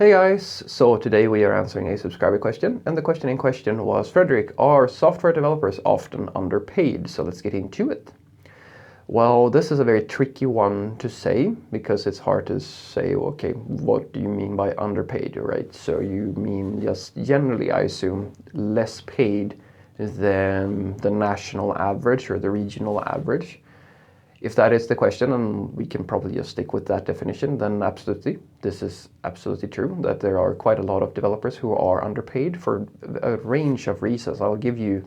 Hey guys, so today we are answering a subscriber question, and the question in question was, Frederick, are software developers often underpaid? So let's get into it. Well, this is a very tricky one to say because it's hard to say, okay, what do you mean by underpaid, right? So you mean just generally, I assume, less paid than the national average or the regional average. If that is the question, and we can probably just stick with that definition, then absolutely, this is absolutely true, that there are quite a lot of developers who are underpaid for a range of reasons. I'll give you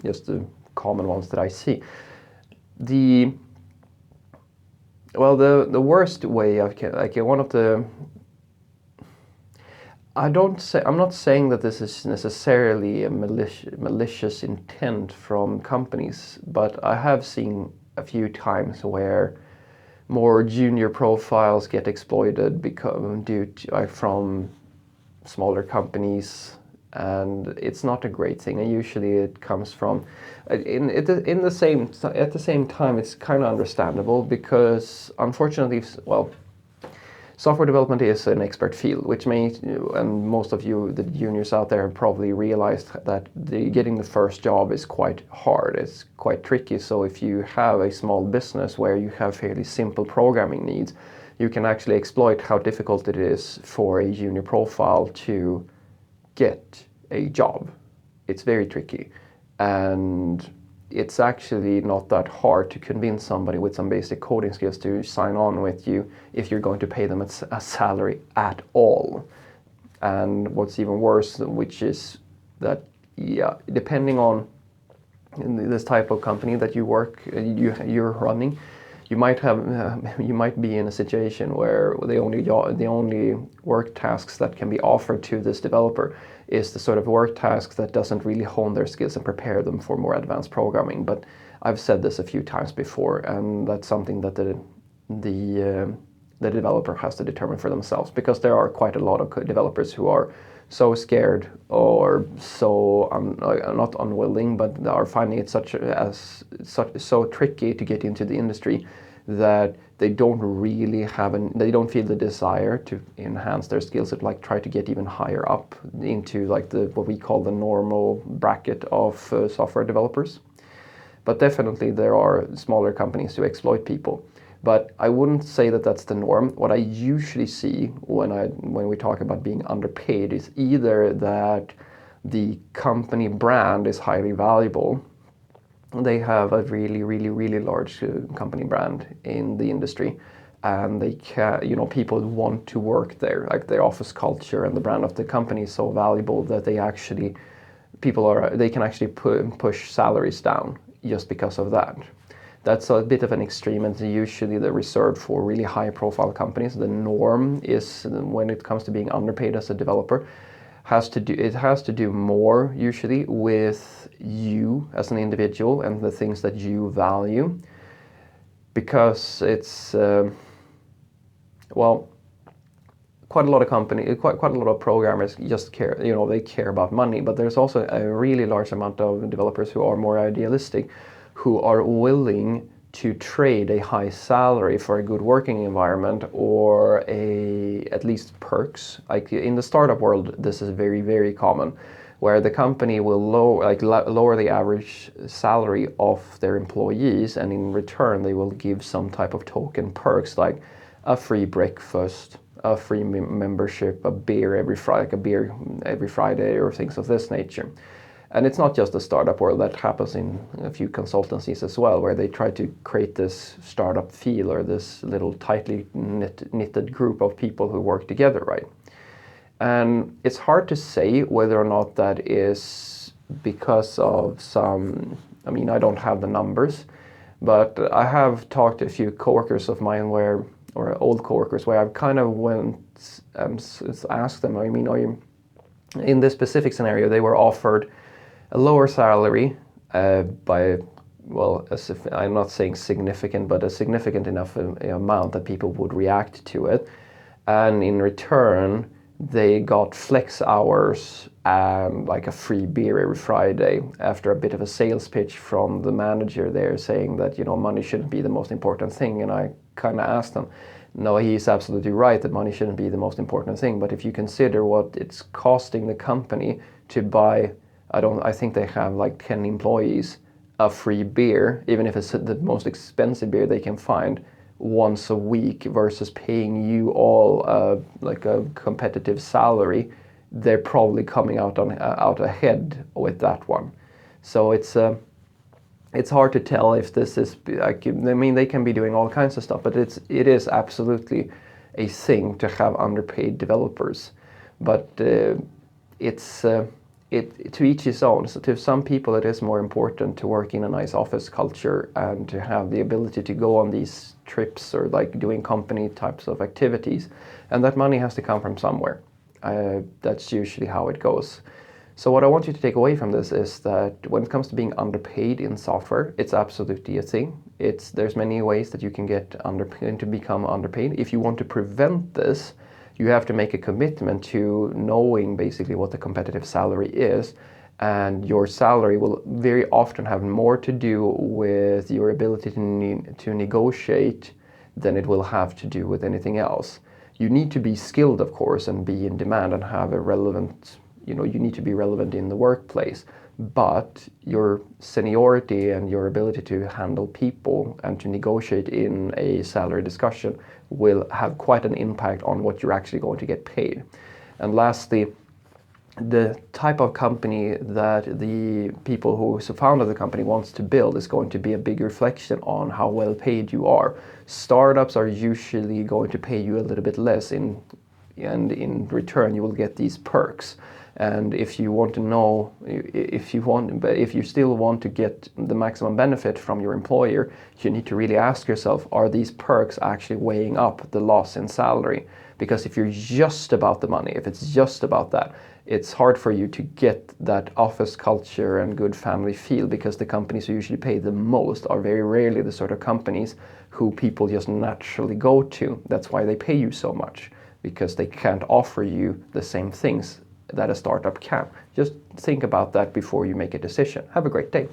just the common ones that I see. The worst way I'm not saying that this is necessarily a malicious intent from companies, but I have seen a few times where more junior profiles get exploited from smaller companies, and it's not a great thing. And usually it comes from at the same time it's kind of understandable because unfortunately, software development is an expert field, which means, and most of you, the juniors out there, have probably realized that getting the first job is quite hard. It's quite tricky. So if you have a small business where you have fairly simple programming needs, you can actually exploit how difficult it is for a junior profile to get a job. It's very tricky. And it's actually not that hard to convince somebody with some basic coding skills to sign on with you if you're going to pay them a salary at all. And what's even worse, which is that, depending on this type of company that you're running, you might be in a situation where the only work tasks that can be offered to this developer is the sort of work tasks that doesn't really hone their skills and prepare them for more advanced programming. But I've said this a few times before, and that's something that the developer has to determine for themselves, because there are quite a lot of developers who are so scared or so not unwilling, but are finding it so tricky to get into the industry that they don't they don't feel the desire to enhance their skills, like try to get even higher up into like what we call the normal bracket of software developers. But definitely there are smaller companies who exploit people. But I wouldn't say that that's the norm. What I usually see when we talk about being underpaid is either that the company brand is highly valuable. They have a really, really, really large company brand in the industry, and people want to work there. Like their office culture and the brand of the company is so valuable that they can actually push salaries down just because of that. That's a bit of an extreme, and usually they're reserved for really high-profile companies. The norm is, when it comes to being underpaid as a developer, it has to do more usually with you as an individual and the things that you value, because it's quite a lot of programmers just care. They care about money, but there's also a really large amount of developers who are more idealistic, who are willing to trade a high salary for a good working environment or at least perks. Like in the startup world, this is very, very common, where the company will lower the average salary of their employees, and in return they will give some type of token perks, like a free breakfast, a free membership, a beer every Friday, or things of this nature. And it's not just the startup world. That happens in a few consultancies as well, where they try to create this startup feel, or this little tightly knitted group of people who work together, right? And it's hard to say whether or not that is because of I don't have the numbers, but I have talked to a few coworkers of mine or old coworkers, where I've kind of went and asked them, are you, in this specific scenario, they were offered a lower salary I'm not saying significant, but a significant enough amount that people would react to it. And in return, they got flex hours and like a free beer every Friday, after a bit of a sales pitch from the manager there saying that, money shouldn't be the most important thing. And I kind of asked them, No, he's absolutely right that money shouldn't be the most important thing. But if you consider what it's costing the company to buy, I think they have like 10 employees, a free beer, even if it's the most expensive beer they can find once a week versus paying you all like a competitive salary, they're probably coming out ahead with that one. So it's hard to tell if this is like, I mean, they can be doing all kinds of stuff, but it is absolutely a thing to have underpaid developers. But it's it to each his own. So to some people, it is more important to work in a nice office culture and to have the ability to go on these trips or like doing company types of activities, and that money has to come from somewhere. That's usually how it goes. So what I want you to take away from this is that when it comes to being underpaid in software, it's absolutely a thing. There's many ways that you can get underpaid to become underpaid. If you want to prevent this, you have to make a commitment to knowing basically what the competitive salary is, and your salary will very often have more to do with your ability to negotiate than it will have to do with anything else. You need to be skilled, of course, and be in demand and have a relevant, you need to be relevant in the workplace, but your seniority and your ability to handle people and to negotiate in a salary discussion will have quite an impact on what you're actually going to get paid. And lastly, the type of company that the people who founded the company wants to build is going to be a big reflection on how well paid you are. Startups are usually going to pay you a little bit less, and in return you will get these perks. And if you want to know, but if you still want to get the maximum benefit from your employer, you need to really ask yourself, are these perks actually weighing up the loss in salary? Because if you're just about the money, if it's just about that, it's hard for you to get that office culture and good family feel, because the companies who usually pay the most are very rarely the sort of companies who people just naturally go to. That's why they pay you so much, because they can't offer you the same things that a startup can. Just think about that before you make a decision. Have a great day.